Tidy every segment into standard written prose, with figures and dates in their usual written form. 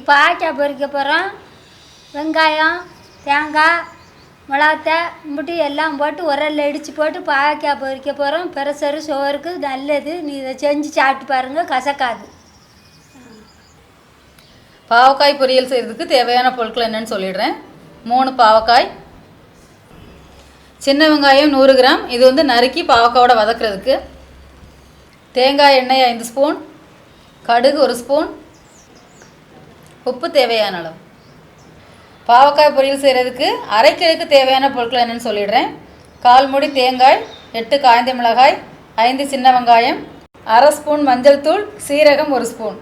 பாவக்காய் பொரிக்க போகிறோம். வெங்காயம், தேங்காய், மிளகாத்தூள் இம்புட்டு எல்லாம் போட்டு உரல்ல இடித்து போட்டு பாவக்காய் பொரிக்க போகிறோம். பிரஷரு சுகருக்கு நல்லது. நீ இதை செஞ்சு சாப்பிட்டு பாருங்கள், கசக்காது. பாவக்காய் பொரியல் செய்கிறதுக்கு தேவையான பொருட்கள் என்னென்னு சொல்லிடுறேன். 3 பாவக்காய், சின்ன வெங்காயம் 100 கிராம், இது வந்து நறுக்கி பாவக்காயோட வதக்கிறதுக்கு. தேங்காய் எண்ணெய் 5 ஸ்பூன், கடுகு 1 ஸ்பூன், உப்பு தேவையான அளவு. பாவக்காய் பொரியல் செய்கிறதுக்கு அரைக்கிறதுக்கு தேவையான பொருட்கள் என்னென்னு சொல்லிடுறேன். 1/4 மூடி தேங்காய், 8 காய்ந்த மிளகாய், 5 சின்ன வெங்காயம், 1/2 ஸ்பூன் மஞ்சள் தூள், சீரகம் 1 ஸ்பூன்.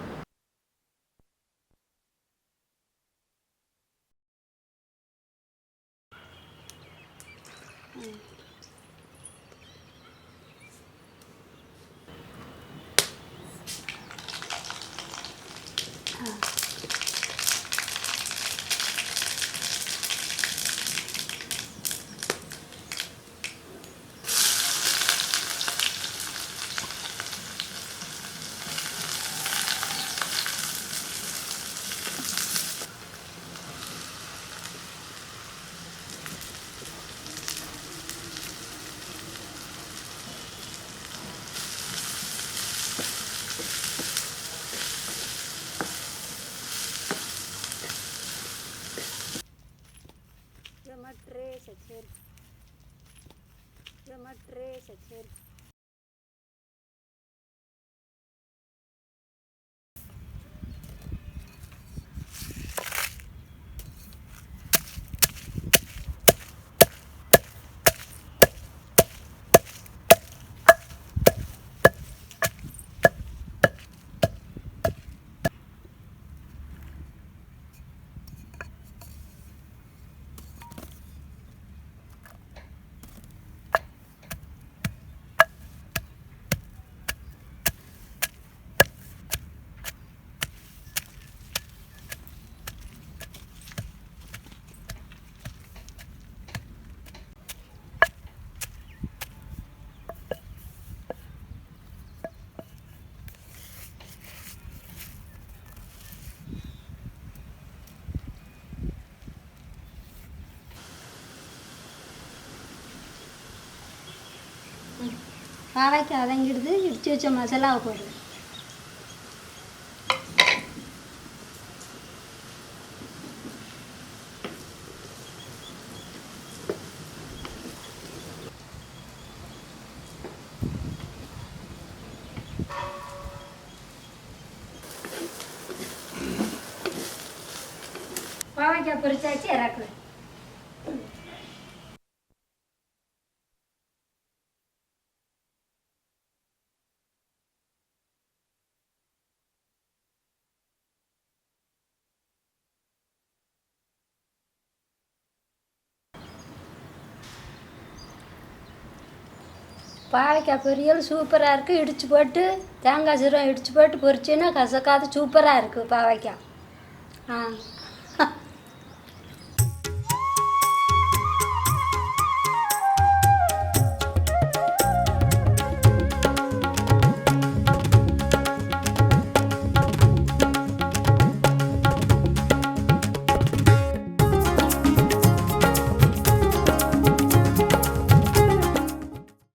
பாவக்காய் வதங்கிடுது. இடித்து வச்ச மசாலாவை போடுது. பாவக்காய் பொரிச்சாச்சு, இறக்குது. பாவக்காய் பொரியல் சூப்பராக இருக்குது. இடித்து போட்டு தேங்காய் சீரகம் இடித்து போட்டு பொரிச்சின்னா கசக்காது, சூப்பராக இருக்குது பாவக்காய்.